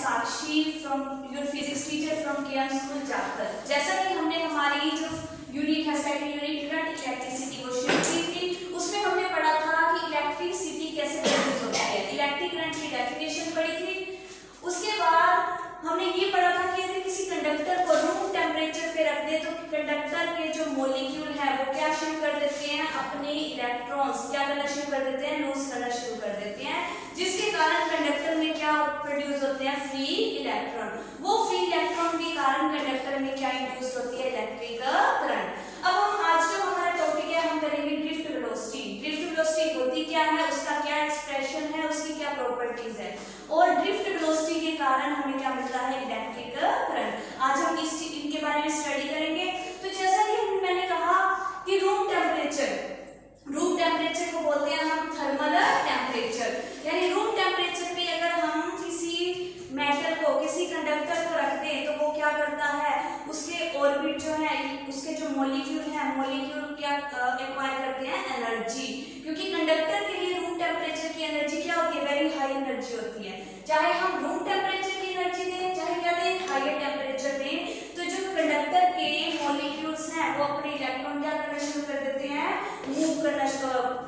Sakshi from your physics teacher from KM school जाकर। जैसा कि हमने हमारी जो यूनिट है सेकंड यूनिट करंट इलेक्ट्रिसिटी वो शुरू की थी, उसमें हमने पढ़ा था कि इलेक्ट्रिसिटी कैसे प्रोड्यूस होती है, इलेक्ट्रिक करंट की डेफिनेशन पढ़ी थी। उसके बाद हमने ये पढ़ा था कि यदि किसी कंडक्टर को रूम टेम्परेचर पे रख दे तो कंडक्टर के जो मॉलिक्यूल है वो क्या शुरू कर देते हैं, अपने इलेक्ट्रॉन्स क्या करना शुरू कर देते हैं, लूज करना शुरू कर देते हैं, जिसके कारण कंडक्टर में क्या प्रोड्यूस होते हैं, फ्री इलेक्ट्रॉन। वो फ्री इलेक्ट्रॉन के कारण कंडक्टर में क्या इंड्यूस होती है, इलेक्ट्रिक करंट। अब हम आज जो हमारा टॉपिक है हम करेंगे ड्रिफ्ट वेलोसिटी। ड्रिफ्ट वेलोसिटी होती क्या है, उसका क्या एक्सप्रेशन है, उसकी क्या प्रॉपर्टीज है, और ड्रिफ्ट वेलोसिटी के कारण हमें क्या मिलता है, इलेक्ट्रिक करंट। आज हम इनके बारे में स्टडी करेंगे। तो जैसा कि मैंने कहा कि रूम टेम्परेचर को बोलते हैं हम थर्मल टेम्परेचर, यानी रूम टेम्परेचर पे अगर हम किसी मेटल को, किसी कंडक्टर को रख दें तो वो क्या करता है, उसके ऑर्बिट जो है, उसके जो मॉलिक्यूल है, मॉलिक्यूल क्या एक्वायर करते हैं, एनर्जी। क्योंकि कंडक्टर के लिए रूम टेम्परेचर की एनर्जी क्या होती है, वेरी हाई एनर्जी होती है। चाहे हम रूम टेम्परेचर की एनर्जी दें, चाहे क्या दें, हायर टेम्परेचर दें, तो जो कंडक्टर के मॉलिक्यूल्स हैं वो अपने इलेक्ट्रॉन क्या करना शुरू कर देते हैं, मूव करना,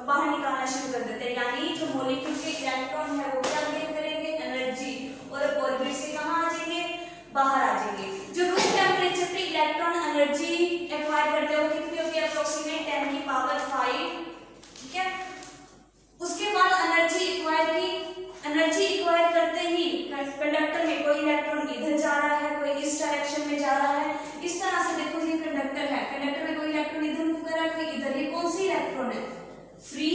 बाहर निकालना शुरू कर देते हैं। यानी जो मॉलिक्यूल के इलेक्ट्रॉन है वो क्या गेन करेंगे, एनर्जी, और ऑर्बिट से कहाँ आ जाएंगे, बाहर आ जाएंगे। जो रूम टेम्परेचर पे इलेक्ट्रॉन एनर्जी एक्वायर करते हैं वो कितनी होती है, अप्रोक्सीमेट 10 की पावर 5, ठीक है। उसके बाद एनर्जी एक्वायर करते ही कंडक्टर में कोई इलेक्ट्रॉन इधर जा रहा है, कोई इस डायरेक्शन में जा रहा है। इस तरह से देखो ये कंडक्टर है, कंडक्टर में कोई इलेक्ट्रॉन इधर मूव कर रहा है, कोई इधर, ये कौन सी इलेक्ट्रॉन है, फ्री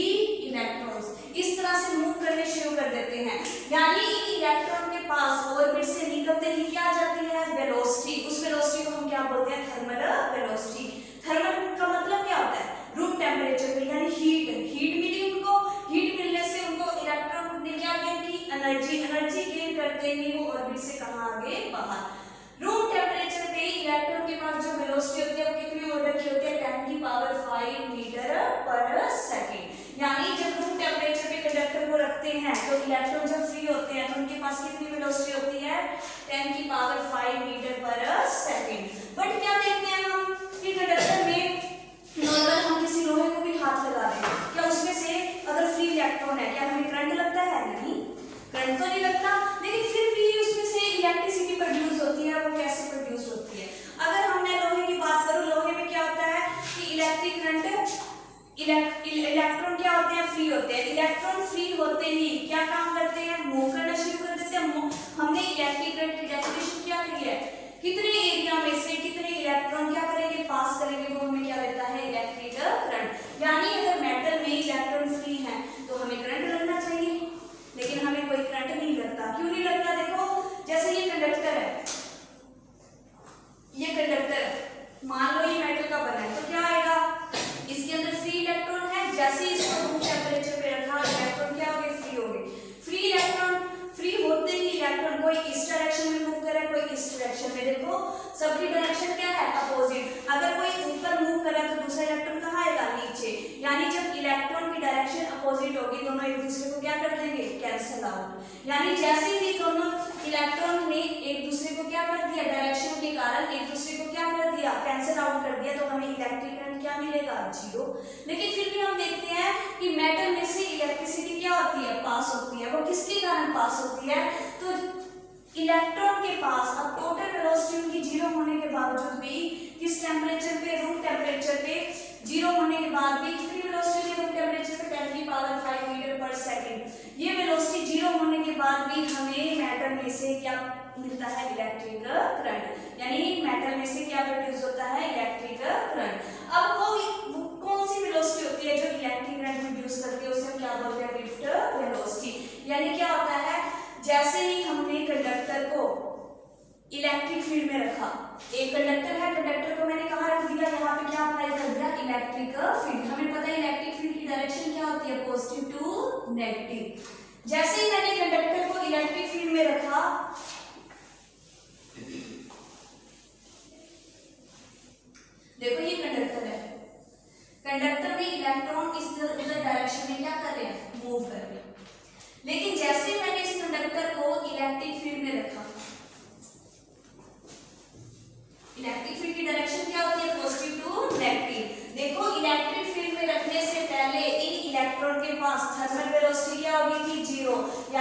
इलेक्ट्रॉन्स। इस तरह से मूव करने शुरू कर देते हैं। यानी इन इलेक्ट्रॉन के पास ऑर्बिट से निकलते ही क्या आ जाती है, वेलोसिटी। उस वेलोसिटी को हम क्या बोलते हैं, थर्मल वेलोसिटी। थर्मल का मतलब क्या होता है, रूम टेम्परेचर पे, यानी हीट मिली उनको, हीट मिलने से उनको इलेक्ट्रॉन ने क्या गेन की, एनर्जी गेन करते ही वो ऑर्बिट से कहाँ आ गए, बाहर। रूम टेम्परेचर पे इलेक्ट्रॉन के पास जो वेलोसिटी होती है वो कितनी ऑर्डर की होती है, 10 की पावर 5 मीटर पर सेकेंड। यानी जब रूम टेम्परेचर पे कंडक्टर को रखते हैं तो इलेक्ट्रॉन जब फ्री होते हैं तो उनके पास कितनी वेलोसिटी होती है, 10 की पावर 5 मीटर पर सेकेंड। बट क्या देखते हैं हम कि कंडक्टर में नॉर्मल हम किसी लोहे को भी हाथ लगा दें, क्या उसमें से अगर फ्री इलेक्ट्रॉन है क्या हमें करंट लगता है, नहीं, करंट तो नहीं लगता, लेकिन फिर भी उसमें से इलेक्ट्रिसिटी प्रोड्यूस होती है। वो कैसे प्रोड्यूस होती है, अगर हमने लोहे की बात करूं, लोहे में क्या होता है कि इलेक्ट्रिक करंट, इलेक्ट्रॉन क्या होते हैं, फ्री होते हैं। इलेक्ट्रॉन फ्री होते ही क्या काम करते हैं, मूव करना शुरू कर देते हैं। हमने इलेक्ट्रिक करंट की डेफिनेशन क्या की है, कितने एरिया में से कितने इलेक्ट्रॉन क्या करेंगे, पास करेंगे, वो हमें क्या देता है, इलेक्ट्रिक करंट। यानी अगर मेटल में इलेक्ट्रॉन फ्री है तो हमें करंट लगना चाहिए, लेकिन हमें कोई करंट नहीं लगता। क्यों नहीं लगता, देखो जैसे ये कंडक्टर है, ये कंडक्टर मान लो ये मेटल का बना है, तो क्या आएगा, इसके अंदर फ्री इलेक्ट्रॉन है। जैसे ही इसको रूम टेम्परेचर पे रखा, इलेक्ट्रॉन क्या हो गए, फ्री हो गए। फ्री इलेक्ट्रॉन फ्री होते ही इलेक्ट्रॉन कोई इस डायरेक्शन में मूव कर रहा है, कोई इस डायरेक्शन में। देखो सबकी डायरेक्शन क्या है, अपोजिट। अगर कोई ऊपर मूव कर रहा है तो दूसरा इलेक्ट्रॉन कहाँ आएगा, नीचे। यानी जब इलेक्ट्रॉन की डायरेक्शन अपोजिट होगी, दोनों एक दूसरे को क्या कर देंगे, कैंसिल आउट। यानी जैसे ही दोनों इलेक्ट्रॉन ने एक दूसरे को क्या कर दिया, डायरेक्शन के कारण एक दूसरे को क्या कर दिया, कैंसिल आउट कर दिया, तो हमें इलेक्ट्रिक करंट क्या मिलेगा, 0। लेकिन फिर भी हम देखते हैं कि मेटल में से इलेक्ट्रिसिटी क्या होती है, पास होती है। वो किसके कारण पास होती है, तो इलेक्ट्रॉन के पास अब टोटल वेलोसिटी उनकी 0 होने के बावजूद भी, किस टेम्परेचर पे, रूम टेम्परेचर पे 0 होने के बाद भी कितनी वेलोसिटी है, रूम टेम्परेचर पे 10 की पावर 5 मीटर पर सेकेंड। ये वेलोसिटी 0 होने के बाद भी हमें मेटल में से क्या मिलता है, इलेक्ट्रिक करंट। यानी मेटल में से क्या प्रोड्यूस होता है, इलेक्ट्रिक करंट। अब वो कौन सी वेलोसिटी होती है जो इलेक्ट्रिक करंट प्रोड्यूस करती है, उसे हम क्या बोलते हैं, ड्रिफ्ट वेलोसिटी। यानी क्या होता है, जैसे ही हमने कंडक्टर को इलेक्ट्रिक फील्ड में रखा, एक कंडक्टर है, कंडक्टर को मैंने कहाँ रख दिया, यहाँ पे क्या अप्लाई कर दिया, इलेक्ट्रिक फील्ड। हमें पता है इलेक्ट्रिक फील्ड की डायरेक्शन क्या होती है, पॉजिटिव टू नेगेटिव। जैसे ही मैंने कंडक्टर को इलेक्ट्रिक फील्ड में रखा, देखो ये कंडक्टर है, कंडक्टर में इलेक्ट्रॉन इस उधर डायरेक्शन में क्या कर रहे हैं, मूव कर रहे हैं। लेकिन जैसे मैंने इस कंडक्टर को इलेक्ट्रिक फील्ड में रखा,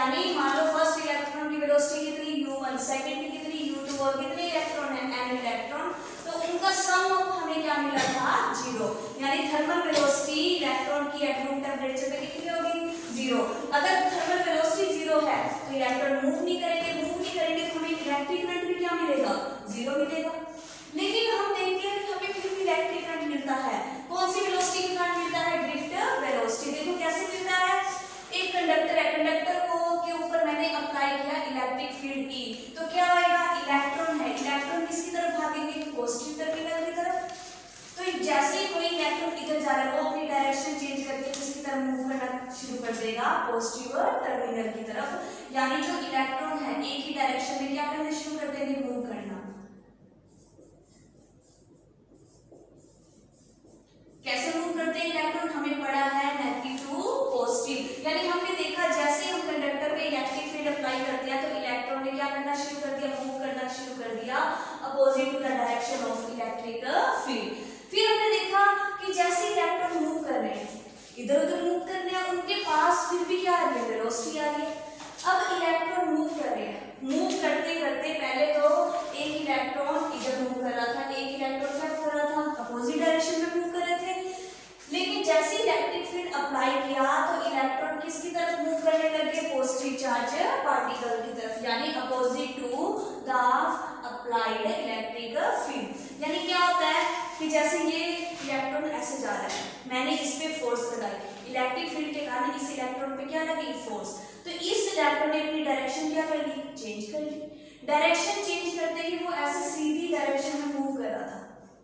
यानी मान लो फर्स्ट इलेक्ट्रॉन की वेलोसिटी कितनी u1, सेकंड की कितनी u2 और कितने इलेक्ट्रॉन है n इलेक्ट्रॉन, तो उनका सम ऑफ हमें क्या मिला था 0। यानी थर्मल वेलोसिटी इलेक्ट्रॉन की एट रूम टेंपरेचर पे कितनी होगी 0। अगर थर्मल वेलोसिटी 0 है तो इलेक्ट्रॉन मूव नहीं करेंगे तो हमें इलेक्ट्रिक करंट भी क्या मिलेगा 0 मिलेगा। लेकिन हम देखते हैं कि हमें फिर भी इलेक्ट्रिक करंट मिलता है, कौन सी वेलोसिटी के कारण मिलता है ड्रिफ्ट वेलोसिटी। देखो कैसे मिलता है, एक कंडक्टर है, कंडक्टर को के ऊपर मैंने अप्लाई किया इलेक्ट्रिक फील्ड E, तो क्या होएगा इलेक्ट्रॉन है, इलेक्ट्रॉन किसकी तरफ भागेंगे पॉजिटिव टर्मिनल की तरफ। तो जैसे ही कोई इलेक्ट्रॉन इधर जा रहा है वो अपनी डायरेक्शन चेंज करके किसकी तरफ मूव करना शुरू कर देगा पॉजिटिव टर्मिनल की तरफ। यानी जो इलेक्ट्रॉन है एक ही डायरेक्शन में क्या करना शुरू कर देंगे मूव करना। कैसे मूव करते हैं इलेक्ट्रॉन, हमें पढ़ा है नेगेटिव टू पॉजिटिव। यानी हमने देखा जैसे हम कंडक्टर पे इलेक्ट्रिक फील्ड अप्लाई करते हैं तो इलेक्ट्रॉन ने क्या करना शुरू कर दिया मूव करना शुरू कर दिया opposite to the direction of electric field. फिर हमने देखा कि जैसे इलेक्ट्रॉन मूव कर रहे हैं इधर उधर मूव कर रहे हैं, उनके पास फिर भी क्या आ रही है वेलोसिटी आ रही है। अब इलेक्ट्रॉन मूव कर रहे हैं, मूव करते करते पहले तो एक इलेक्ट्रॉन इधर मूव कर रहा था, एक इलेक्ट्रॉन क्या कर रहा था अपोजिट डायरेक्शन में मूव कर रहे थे। लेकिन जैसे इलेक्ट्रिक फील्ड अप्लाई किया तो इलेक्ट्रॉन किसकी तरफ मूव करने लगे पॉजिटिव चार्ज पार्टिकल की तरफ, यानी opposite to the applied electric field. यानी क्या होता है कि जैसे ये इलेक्ट्रॉन ऐसे जा रहा है, मैंने इस पे फोर्स लगाई, इलेक्ट्रिक फील्ड के कारण इस इलेक्ट्रॉन पे क्या लगी फोर्स, तो इस इलेक्ट्रॉन ने अपनी डायरेक्शन क्या कर ली चेंज कर ली। डायरेक्शन चेंज करते ही वो ऐसे सीधी डायरेक्शन में मूव कर रहा था,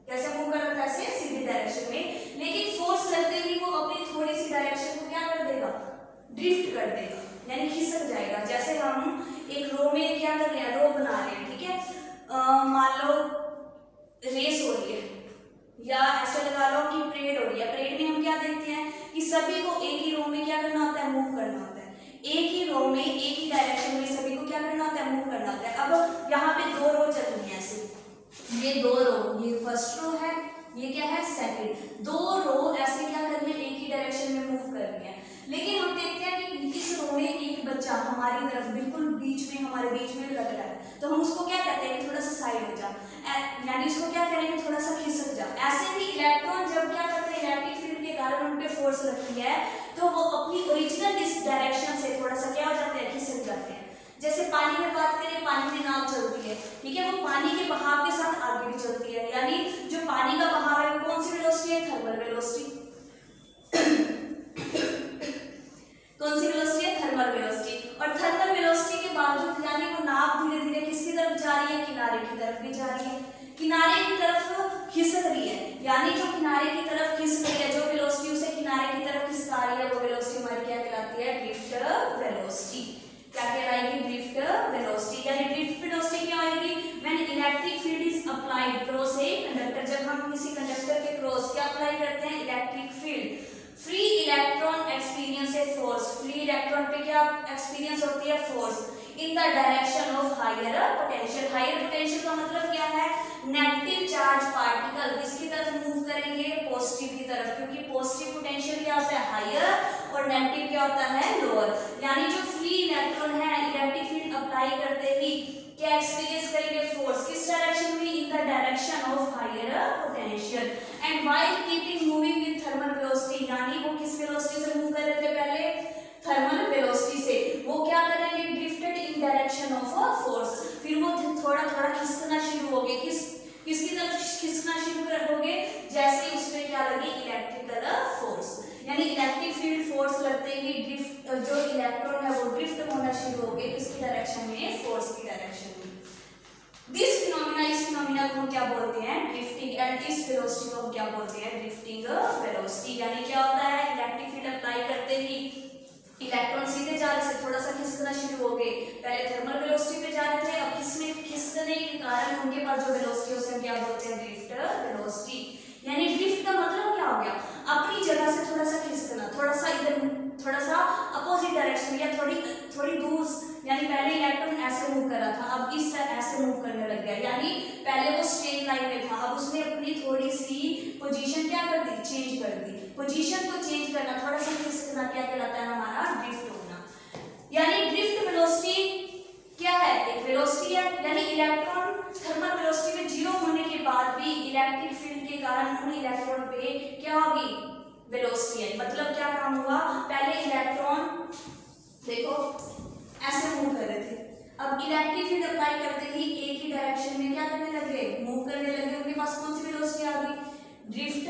कैसे मूव कर रहा था ऐसे सीधी डायरेक्शन में, लेकिन फोर्स लगते ही वो अपनी थोड़ी सी डायरेक्शन को क्या कर देगा ड्रिफ्ट कर देगा, यानी खिसक जाएगा। जैसे हम एक रो में क्या कर रहे हैं रो बना रहे हैं, ठीक है, मान लो रेस हो रही है या ऐसे लगा लो कि परेड हो रही है, परेड में हम क्या देखते हैं कि सभी को एक ही रो में क्या करना होता है मूव करना होता है, एक ही रो में एक ही डायरेक्शन में सभी को क्या करना होता है मूव करना होता है। अब यहाँ पे दो रो चल रही है ऐसे, ये दो रो, ये फर्स्ट रो है, ये क्या है सेकंड, दो रो ऐसे क्या कर रही है एक ही डायरेक्शन में मूव कर रही है। लेकिन हम देखते हैं कि इस रो में एक बच्चा हमारी तरफ बिल्कुल बीच में हमारे बीच में लग रहा है, तो हम उसको क्या कहते हैं कि थोड़ा सा साइड हो जा, यानी उसको क्या करेंगे थोड़ा सा खिसक जा। ऐसे ही इलेक्ट्रॉन जब क्या करते हैं इलेक्ट्रिक फील्ड के कारण उन पे फोर्स लगती है तो वो अपनी ओरिजिनल डायरेक्शन से थोड़ा सा क्या हो जाते हैं खिसक जाते हैं। जैसे पानी में बात करें, पानी में नाव चलती है, ठीक है, वो पानी के बहाव के साथ आगे भी चलती है, यानी जो पानी का बहाव है वो कौन सी वेलोसिटी है थर्मल वेलोसिटी। कौन सी वेलोसिटी है थर्मल वेलोसिटी। और थर्मल वेलोसिटी के बावजूद यानी वो नाव धीरे धीरे किसकी तरफ जा रही है किनारे की तरफ भी जा रही है, किनारे की तरफ खिसक रही है, यानी जो किनारे की तरफ खिसक रही है जो वेलोसिटी उसे किनारे की तरफ खिसका रही है वो वेलोसिटी हमारी क्या कहलाती है ड्रिफ्ट वेलोसिटी। क्या कहलाएगी ड्रिफ्ट वेलोसिटी। यानी ड्रिफ्ट वेलोसिटी क्या आएगी when electric field is applied cross a conductor, जब हम किसी कंडक्टर के क्रॉस क्या अप्लाई करते हैं electric field, free electron experience a force, free electron पे क्या एक्सपीरियंस होती है force in the direction of higher potential. Higher potential का मतलब क्या है नेगेटिव चार्ज पार्टिकल किसकी तरफ मूव करेंगे पॉजिटिव की तरफ, क्योंकि पॉजिटिव पोटेंशियल क्या होता है हायर और नेगेटिव क्या होता है लोअर। यानी जो फ्री इलेक्ट्रॉन है इलेक्ट्रिक फील्ड अप्लाई करते ही क्या एक्सपीरियंस करेंगे फोर्स किस डायरेक्शन में in the direction of higher potential and while keeping moving with thermal velocity, यानी वो किस वेलोसिटी से मूव कर रहे थे पहले थर्मल वेलोसिटी से, वो क्या करेंगे drifted in direction of force, फिर वो थोड़ा थोड़ा खिसकना शुरू हो गए, किसकी तरफ खिसकना शुरू हो गए जैसे उसमें क्या लगी इलेक्ट्रिकल फोर्स, यानी इलेक्ट्रिक फील्ड फोर्स लगते ही ड्रिफ्ट जो इलेक्ट्रॉन है वो ड्रिफ्ट होना शुरू हो गए किसकी डायरेक्शन में फोर्स की डायरेक्शन में। दिस फिनोमिना, इस फिनोमिना को हम क्या बोलते हैं ड्रिफ्टिंग, एंड इस वेलोसिटी को हम क्या बोलते हैं ड्रिफ्टिंग वेलोसिटी। यानी क्या होता है इलेक्ट्रिक फील्ड अप्लाई करते ही इलेक्ट्रॉन सीधे जा रहे थे थोड़ा सा खिसकना शुरू हो गए, पहले थर्मल वेलोसिटी पे जा रहे थे अब किसमें खिसकने के कारण उनके पास जो वेलोसिटी उसे हम क्या बोलते हैं ड्रिफ्ट वेलोसिटी। यानी ड्रिफ्ट का मतलब क्या हो गया अपनी जगह से थोड़ा सा खिसकना, थोड़ा सा इधर थोड़ा सा अपोजिट डायरेक्शन या थोड़ी दूर, यानी पहले इलेक्ट्रॉन ऐसे मूव कर रहा था अब इस ऐसे मूव करने लग गया, यानी पहले वो स्ट्रेट लाइन में था अब उसने अपनी थोड़ी सी पोजीशन क्या कर दी चेंज कर दी, पोजीशन को चेंज करना थोड़ा सा खिसकना क्या कहलाता है हमारा ड्रिफ्ट होना। यानी ड्रिफ्ट इलेक्ट्रिक फील्ड अप्लाई करते ही एक ही डायरेक्शन में क्या करने लगे, मूव करने लगे। उनके पास कौन सी वेलोसिटी आ गई, ड्रिफ्ट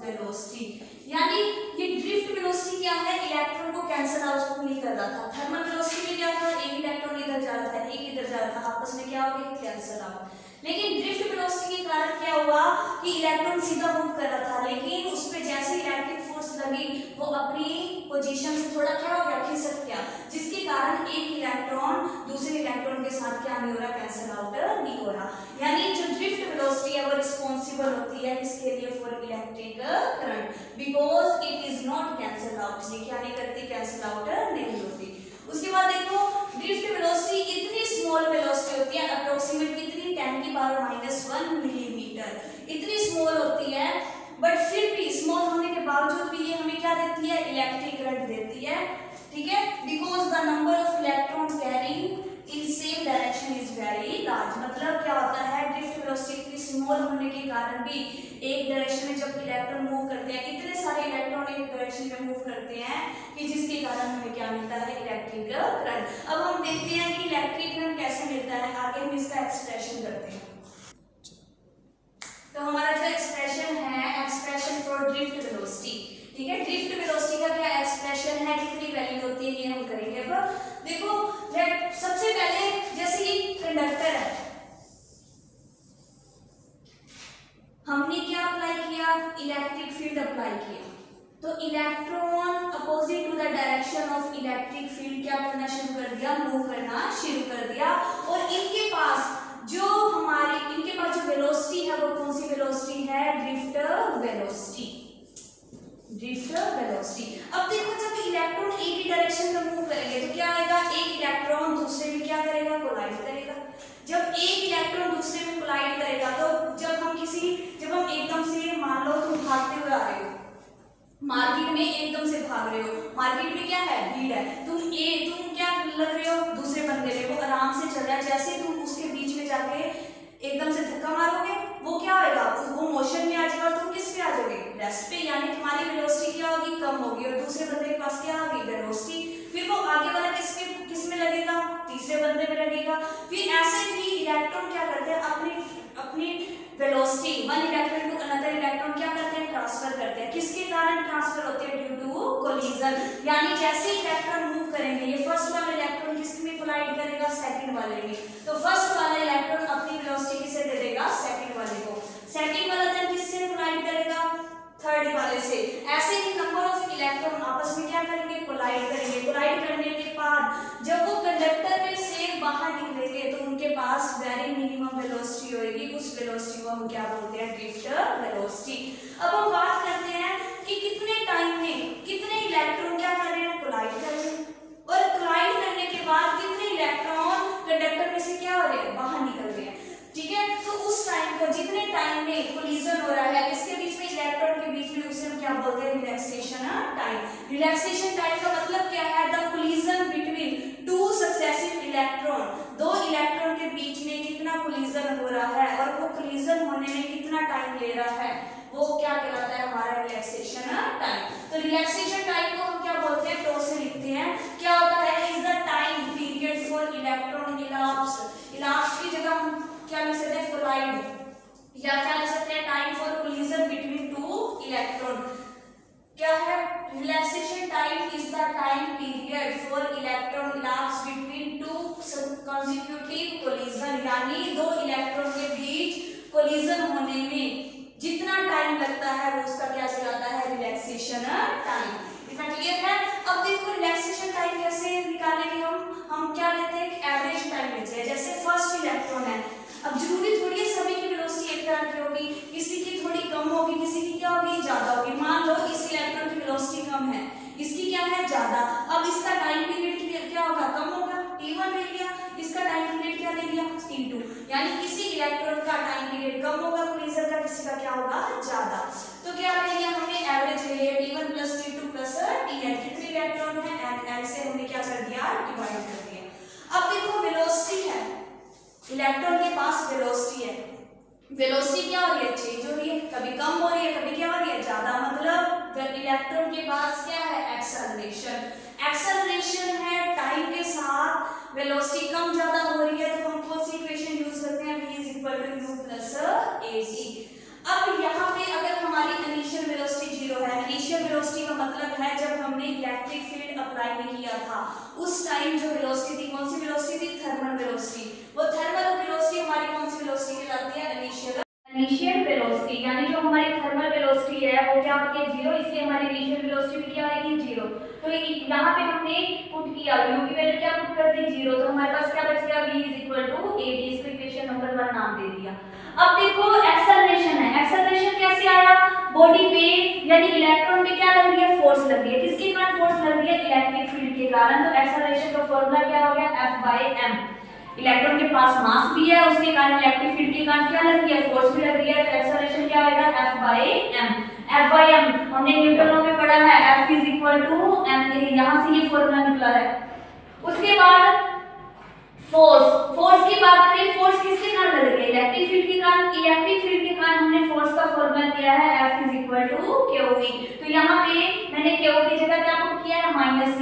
वेलोसिटी। यानी ये ड्रिफ्ट वेलोसिटी क्या है, इलेक्ट्रॉन को कैंसिल आउट नहीं कर रहा था। थर्मल वेलोसिटी में क्या था, एक इलेक्ट्रॉन इधर जा रहा था, एक इधर जा रहा था, आपस में क्या हो गया, कैंसिल आउट। लेकिन ड्रिफ्ट वेलोसिटी के कारण क्या हुआ कि इलेक्ट्रॉन सीधा मूव कर रहा था, लेकिन उस पे जैसे इलेक्ट्रिक फोर्स लगी वो अपनी पोजीशन से थोड़ा क्या हो गया, खिसक गया, जिसके कारण एक इलेक्ट्रॉन दूसरे इलेक्ट्रॉन के साथ क्या नहीं हो रहा, कैंसिल आउट नहीं हो रहा। यानी जो ड्रिफ्ट वेलोसिटी है वो रिस्पॉन्सिबल होती है किसके लिए, for electric current, because it is not cancel out. ये क्या नहीं करती, कैंसिल आउट नहीं होती। उसके बाद देखो ड्रिफ्ट वेलोसिटी इतनी स्मॉल वेलोसिटी होती है, अप्रोक्सीमेट कितनी, 10⁻⁻1 मिलीमीटर, इतनी स्मॉल होती है, बट फिर भी स्मॉल होने के बावजूद भी ये हमें क्या देती है, इलेक्ट्रिक करंट देती है। ठीक है, because the number of electron carrying in same direction is very large. मतलब क्या होता है, ड्रिफ्ट वेलोसिटी इतनी स्मॉल होने के कारण भी एक डायरेक्शन में जब इलेक्ट्रॉन मूव करते हैं, इतने सारे इलेक्ट्रॉन एक डायरेक्शन में मूव करते हैं कि जिसके कारण हमें क्या मिलता है, इलेक्ट्रिक करंट। अब हम देखते हैं कि इलेक्ट्रिक करंट कैसे मिलता है, आगे हम इसका एक्सप्रेशन करते हैं। तो हमारा जो एक्सप्रेशन है, एक्सप्रेशन फॉर ड्रिफ्ट वेलोसिटी, ठीक है, ड्रिफ्ट वेलोसिटी का क्या एक्सप्रेशन है, कितनी वैल्यू होती है, ये हम करेंगे। अब देखो सबसे पहले जैसे ये कंडक्टर है, हमने क्या अप्लाई किया, इलेक्ट्रिक फील्ड अप्लाई किया, तो electron opposite to the direction of electric field क्या करना शुरू कर दिया, मूव करना शुरू कर दिया। और इनके पास जो वेलोसिटी है वो कौन सी वेलोसिटी है, ड्रिफ्ट वेलोसिटी, ड्रिफ्ट वेलोसिटी। अब देखो जब इलेक्ट्रॉन एक ही डायरेक्शन में मूव करेंगे तो क्या आएगा, एक इलेक्ट्रॉन दूसरे में क्या करेगा, कोलाइड करेगा। जब एक इलेक्ट्रॉन दूसरे में कोलाइड करेगा तो जब हम एकदम से, मान लो तुम भागते हुए आ रहे हो, मार्केट में एकदम से भाग रहे हो, मार्केट में क्या है, भीड़ है, तुम क्या लग रहे हो, दूसरे बंदे में, वो आराम से चल रहा है, जैसे तुम उसके बीच में जाके एकदम से धक्का मारोगे, वो क्या होगा, वो मोशन में आ जाएगा और तुम किस पे आ जाओगे, रेस्ट पे। यानी तुम्हारी वेलोसिटी क्या होगी, कम होगी, और दूसरे बंदे के पास क्या होगी, वेलोसिटी। फिर वो आगे वाला किस में लगेगा, तीसरे बंदे में लगेगा। फिर ऐसे ही इलेक्ट्रॉन क्या करते हैं, अपनी velocity one electron to another electron क्या करते हैं, ट्रांसफर करते हैं। किसके कारण ट्रांसफर होते हैं, ड्यू टू कोलिजन। यानी जैसे इलेक्ट्रॉन मूव करेंगे, ये फर्स्ट वाला इलेक्ट्रॉन किसमें कोलाइड करेगा, सेकंड वाले में, तो फर्स्ट वाला इलेक्ट्रॉन अपनी वेलोसिटी किसे दे देगा, सेकंड वाले को, सेकंड वाला देन किससे कोलाइड करेगा, थर्ड वाले से। ऐसे ही नंबर ऑफ इलेक्ट्रॉन आपस में क्या करेंगे, कोलाइड करेंगे। कोलाइड करने के बाद जब वो कंडक्टर में से बाहर निकलेंगे तो उनके पास वेरी मिनिमम वेलोसिटी होगी, उस वेलोसिटी को हम क्या बोलते हैं, ड्रिफ्ट वेलोसिटी। अब हम बात करते हैं कि कितने टाइम में कितने इलेक्ट्रॉन क्या कर रहे हैं, कोलाइड कर रहे हैं, और कोलाइड करने के बाद कितने इलेक्ट्रॉन कंडक्टर में से क्या हो रहे हैं, बाहर निकल रहे हैं। ठीक है, तो उस टाइम को, जितने टाइम में कोलिजन हो रहा है किसके बीच में, इलेक्ट्रॉन के बीच में, उसे हम क्या बोलते हैं, रिलैक्सेशन टाइम। रिलैक्सेशन टाइम का मतलब क्या है, the collision between two successive electron, दो इलेक्ट्रॉन के बीच में कितना कोलिजन हो रहा है और वो कोलिजन होने में कितना टाइम ले रहा है, वो क्या कहलाता है, हमारा रिलैक्सेशन टाइम। तो रिलैक्सेशन टाइम को हम क्या बोलते हैं, टो से लिखते हैं। क्या होता है, is the time period for electron elapsed. Elapsed की जगह हम क्या लिख सकते हैं, कोलाइड, या क्या लिख सकते हैं, time for collision between two electron. क्या है, relaxation time is the time period for electron elapsed between two consecutive collision. यानी दो इलेक्ट्रॉन के बीच कोलिजन होने में जितना टाइम लगता है वो उसका क्या कहलाता है, रिलैक्सेशन टाइम। इतना क्लियर है। अब देखो रिलैक्सेशन टाइम कैसे निकालेंगे, हम क्या लेते हैं, एवरेज टाइम लेते हैं। जैसे फर्स्ट इलेक्ट्रॉन है, अब जरूरी थोड़ी है सभी की वेलोसिटी एक तरह की होगी, किसी की थोड़ी कम होगी, किसी की क्या होगी, ज्यादा होगी। मान लो इस इलेक्ट्रॉन की वेलोसिटी कम है, इसकी क्या है, ज्यादा। अब इसका टाइम पीरियड क्या होगा, कम होगा, t1 ले लिया, इसका टाइम पीरियड क्या ले लिया, t2। यानी किसी इलेक्ट्रॉन का टाइम पीरियड कम होगा कोलिजन का, किसी का क्या होगा, ज्यादा। तो क्या ले लिया हमने, एवरेज ले लिया, t1 + t2 + tn। कितने इलेक्ट्रॉन है, n से हमने क्या कर दिया, डिवाइड कर दिया। अब देखो वेलोसिटी है, इलेक्ट्रॉन के पास वेलोसिटी है, वेलोसिटी क्या हो रही है, चेंज हो रही है, कभी कम हो रही है, कभी क्या हो रही है, ज्यादा। मतलब इलेक्ट्रॉन के पास क्या है, एक्सेलरेशन। एक्सेलरेशन है, टाइम के साथ वेलोसिटी कम ज्यादा हो रही इक्वल टू u प्लस at। अब यहाँ पे अगर हमारी इनिशियल वेलोसिटी 0 है, इनिशियल वेलोसिटी का मतलब है जब हमने इलेक्ट्रिक फील्ड अप्लाई नहीं किया था उस टाइम जो वेलोसिटी थी, कौन सी वेलोसिटी थी, थर्मल वेलोसिटी। वो थर्मल वेलोसिटी हमारी कौन सी वेलोसिटी कहलाती है, इनिशियल वेलोसिटी। यानी जो हमारी थर्मल वेलोसिटी है वो क्या होती है 0, इसलिए हमारी इनिशियल वेलोसिटी भी क्या आएगी 0। तो यहाँ पे हमने पुट किया u की वैल्यू क्या पुट कर दी 0, तो हमारे पास क्या बच गया v इक्वल टू a। इसको इक्वेशन नंबर 1 नाम दे दिया। अब देखो एक्सेलरेशन है, एक्सेलरेशन कैसे आया, बॉडी पे यानी इलेक्ट्रॉन पे क्या लग रही है, फोर्स लग रही है। किसके कारण फोर्स लग रही है, इलेक्ट्रिक फील्ड के कारण। तो एक्सेलरेशन का फॉर्मूला क्या हो गया, F/m। इलेक्ट्रॉन के पास मास भी है, उसके कारण इलेक्ट्रिक फील्ड के कारण क्या लग रही है, फोर्स भी लग रही है। तो एक्सेलरेशन क्या होगा, F/m। F/m हमने न्यूटन लॉ में पढ़ा है, F is equal to m। यहां से ये फॉर्मूला निकला है। उसके बाद फोर्स की बात करें, फोर्स किसके कारण लग रही है, इलेक्ट्रिक फील्ड के कारण। इलेक्ट्रिक फील्ड के कारण हमने फोर्स का फॉर्मूला दिया है F is equal to QE। तो यहाँ पे मैंने Q की जगह क्या पुट किया है, -c।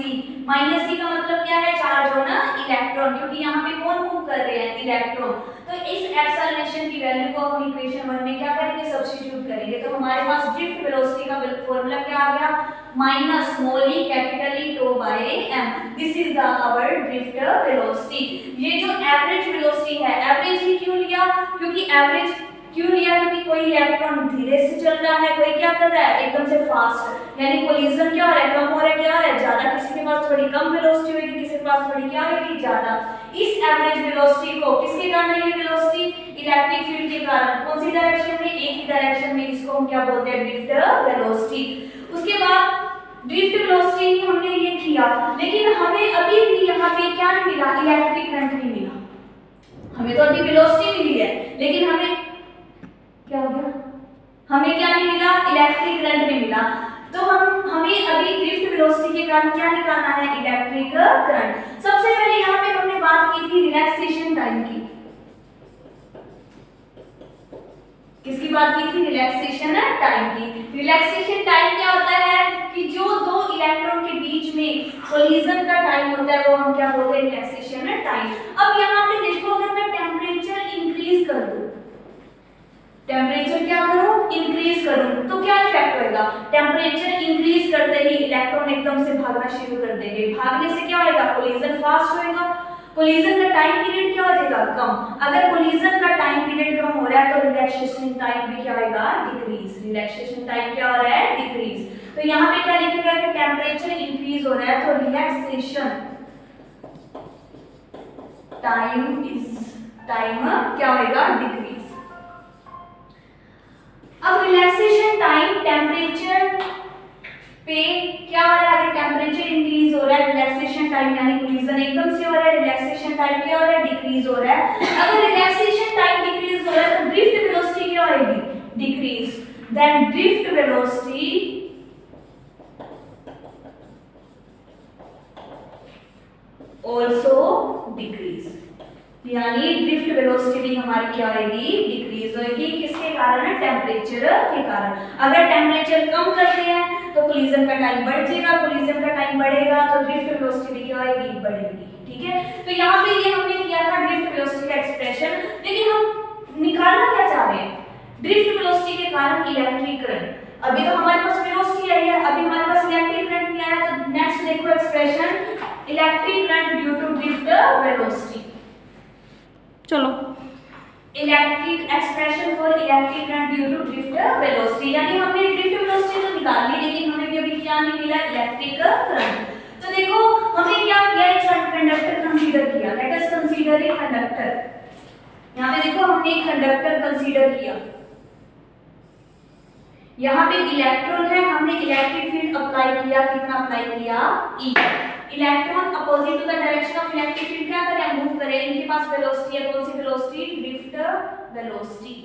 -c का मतलब क्या है, चार्ज होना इलेक्ट्रॉन, क्योंकि यहाँ पे कौन मूव कर रहे हैं, इलेक्ट्रॉन। तो इस एक्सेलरेशन की वैल्यू को हम इक्वेशन 1 में क्या करेंगे, सब्स्टिट्यूट करेंगे। तो हमारे पास ड्रिफ्ट वेलोसिटी का फॉर्मूला क्या आ गया, minus small E capital E tau by m। This is the our drift velocity. ये जो एवरेज वेलोसिटी है, एवरेज ही क्यों लिया, क्योंकि एवरेज क्यों लिया, क्योंकि कोई इलेक्ट्रॉन धीरे से चल रहा है, कोई क्या कर रहा है एकदम से फास्ट, यानी कोलिजन क्या हो रहा है, कम हो रहा है, क्या हो रहा है ज्यादा। किसी के पास थोड़ी कम वेलोसिटी होगी, किसी के पास थोड़ी क्या होगी, ज्यादा। इस एवरेज वेलोसिटी को किसके कारण है, ये वेलोसिटी इलेक्ट्रिक फील्ड के कारण। कौन सी डायरेक्शन में, एक ही डायरेक्शन में। इसको हम क्या बोलते हैं, ड्रिफ्ट वेलोसिटी। उसके बाद ड्रिफ्ट वेलोसिटी हमने ये किया, लेकिन हमें अभी भी यहाँ पे क्या नहीं मिला, इलेक्ट्रिक करंट नहीं मिला। हमें तो अभी वेलोसिटी मिली है, लेकिन हमें क्या हो गया, हमें क्या नहीं मिला, इलेक्ट्रिक करंट नहीं मिला। तो हमें अभी ड्रिफ्ट वेलोसिटी के कारण क्या निकालना है, इलेक्ट्रिक करंट। सबसे पहले यहाँ पे हमने बात की थी रिलैक्सेशन टाइम की। किसकी बात की थी, रिलैक्सेशन टाइम की। रिलैक्सेशन टाइम क्या होता है कि जो दो इलेक्ट्रॉन के बीच में कोलिजन का टाइम होता है वो हम क्या बोलते हैं, रिलैक्सेशन टाइम। अब यहाँ पे देखो, अगर मैं टेम्परेचर इंक्रीज कर दूं, टेम्परेचर क्या करूं, इंक्रीज करूं, तो क्या इफेक्ट होगा, टेम्परेचर इंक्रीज करते ही इलेक्ट्रॉन एकदम से भागना शुरू कर देंगे। भागने से क्या होगा, कोलिजन फास्ट होएगा, कोलिजन का टाइम पीरियड क्या हो जाएगा, कम। अगर कोलिजन का टाइम पीरियड कम हो रहा है तो रिलैक्सेशन टाइम भी क्या होगा, डिक्रीज। रिलैक्सेशन टाइम क्या हो रहा है, डिक्रीज। तो यहाँ पे क्या लिखेगा कि टेम्परेचर इंक्रीज हो रहा है तो रिलैक्सेशन टाइम क्या होगा, डिक्रीज। अब रिलैक्सेशन टाइम टेम्परेचर पे क्या हो रहा है, टेम्परेचर इंक्रीज हो रहा है, रिलैक्सेशन टाइम यानी कोलिजन एकदम से हो रहा है, रिलैक्सेशन टाइम क्या हो रहा है, डिक्रीज हो रहा है। अगर रिलैक्सेशन टाइम डिक्रीज हो रहा है तो ड्रिफ्ट वेलोसिटी क्या होगी, decrease. Then drift velocity also decrease, यानी ड्रिफ्ट वेलोसिटी भी हमारी क्या होगी, डिक्रीज होगी। किसके कारण है, टेम्परेचर के कारण। अगर टेम्परेचर कम करते हैं तो कोलिजन का टाइम बढ़ जाएगा, कोलिजन का टाइम बढ़ेगा तो ड्रिफ्ट वेलोसिटी भी क्या होगी, बढ़ेगी। ठीक है, तो यहाँ पे ये हमने किया था ड्रिफ्ट वेलोसिटी का एक्सप्रेशन। लेकिन हम निकालना क्या चाह रहे हैं, ड्रिफ्ट वेलोसिटी के कारण इलेक्ट्रिक करंट। अभी तो हमारे पास वेलोसिटी आई है, अभी हमारे पास इलेक्ट्रिक करंट नहीं आया। तो नेक्स्ट देखो expression, electric current due to drift velocity. चलो, electric expression for electric current due to drift velocity, यानी हमने ड्रिफ्ट वेलोसिटी तो निकाल ली, लेकिन हमें अभी क्या नहीं मिला, इलेक्ट्रिक करंट। तो देखो हमने क्या किया, एक कंडक्टर कंसीडर किया। Let us consider a conductor. यहाँ पे देखो हमने एक कंडक्टर कंसीडर किया, यहाँ पे इलेक्ट्रॉन है, हमने इलेक्ट्रिक फील्ड अप्लाई किया। कितना अप्लाई किया, E। Electron opposite to the direction of electric field क्या करें, मूव करें। इनके पास वेलोसिटी है, कौन सी वेलोसिटी, ड्रिफ्ट वेलोसिटी।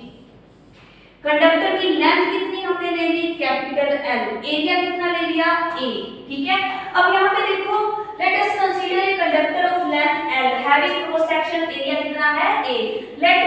कंडक्टर की लेंथ कितनी हमने ले ली, कैपिटल L। एरिया कितना ले लिया, A। ठीक है, अब यहाँ पे देखो, let us consider a conductor of length L having cross section area कितना है, A। लेट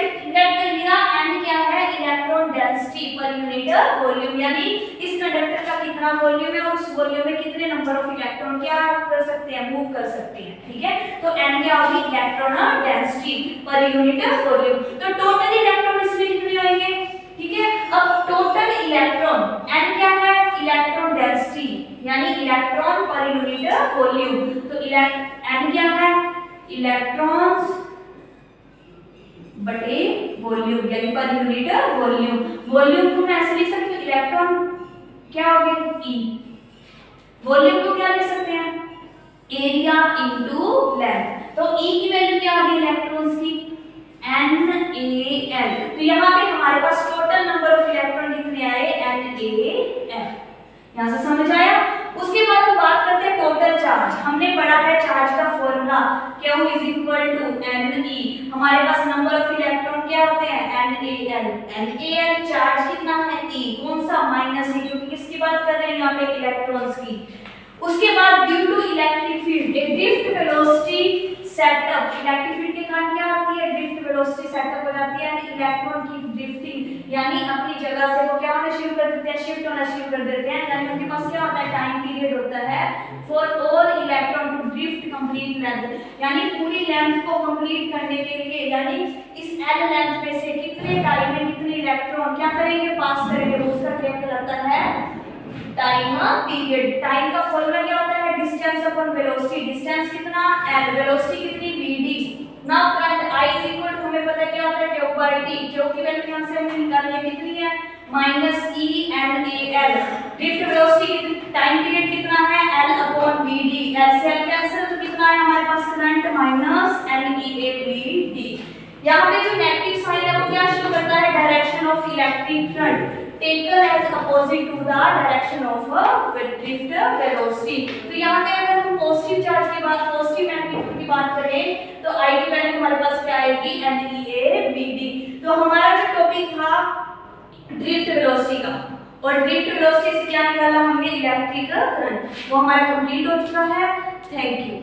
लिया एंड क्या है, electron electron density per unit volume, यानी इस कंडक्टर का कितना वॉल्यूम है और उस वॉल्यूम में कितने नंबर ऑफ इलेक्ट्रॉन क्या कर सकते हैं, मूव कर सकते हैं। ठीक है, तो n क्या होगी, electron density per unit volume. तो टोटल इलेक्ट्रॉन इसमें कितने आएंगे, ठीक है। अब टोटल इलेक्ट्रॉन n क्या है, इलेक्ट्रॉन डेंसिटी यानी इलेक्ट्रॉन पर यूनिट वॉल्यूम। तो n क्या है, इलेक्ट्रॉन्स बटे वॉल्यूम यानी पर यूनिट वॉल्यूम। वॉल्यूम को मैं ऐसे लिख सकती हूँ, इलेक्ट्रॉन क्या हो गया E, वॉल्यूम को क्या लिख सकते हैं, एरिया इनटू लेंथ। तो E की वैल्यू क्या होगी इलेक्ट्रॉन्स की, NaL। तो यहाँ पे हमारे पास टोटल नंबर ऑफ इलेक्ट्रॉन कितने आए, NaL। यहाँ से समझ आया। उसके बाद हम बात करते हैं टोटल चार्ज। हमने पढ़ा है चार्ज का फॉर्मूला Q = Ne। हमारे पास नंबर ऑफ इलेक्ट्रॉन क्या होते हैं, NaL चार्ज कितना है E, कौन सा, -E, क्योंकि किसकी बात कर रहे हैं यहाँ पे, इलेक्ट्रॉन्स की। उसके बाद due to electric field a drift velocity set up, electric field के कारण क्या होती है, ड्रिफ्ट वेलोसिटी सेटअप हो जाती है, इलेक्ट्रॉन की ड्रिफ्टिंग यानी अपनी जगह से वो क्या होना शुरू कर देते हैं, शिफ्ट होना शुरू कर देते हैं। यानी उनके पास क्या होता है, टाइम पीरियड होता है for all electron to drift complete length, यानी पूरी लेंथ को कंप्लीट करने के लिए, यानी इस L लेंथ में से कितने टाइम में कितने इलेक्ट्रॉन क्या करेंगे, पास करेंगे, उसका क्या कहलाता है, टाइम पीरियड। टाइम का फॉर्मूला क्या होता है, डिस्टेंस अपॉन वेलोसिटी। डिस्टेंस कितना L, वेलोसिटी कितनी vd। नाउ करंट I हमें पता है क्या होता है, Q/T। Q की वैल्यू यहां से हमने निकाली है, कितनी है, -E/NaL। ड्रिफ्ट वेलोसिटी कितनी, टाइम पीरियड कितना है, L/vd। L से L कैंसिल, तो कितना है हमारे पास करंट -NeAVd। यहाँ पे जो नेगेटिव साइन है वो क्या शो करता है, direction of electric current taken as opposite to the direction of drift velocity। तो यहाँ पे अगर हम पॉजिटिव चार्ज के बाद पॉजिटिव मैग्नीट्यूड की बात करें तो I की वैल्यू हमारे पास क्या आएगी, NeAVd। तो हमारा जो टॉपिक था ड्रिफ्ट वेलोसिटी का, और ड्रिफ्ट वेलोसिटी से क्या निकाला हमने, इलेक्ट्रिक करंट, वो हमारा कंप्लीट हो चुका है। Thank you.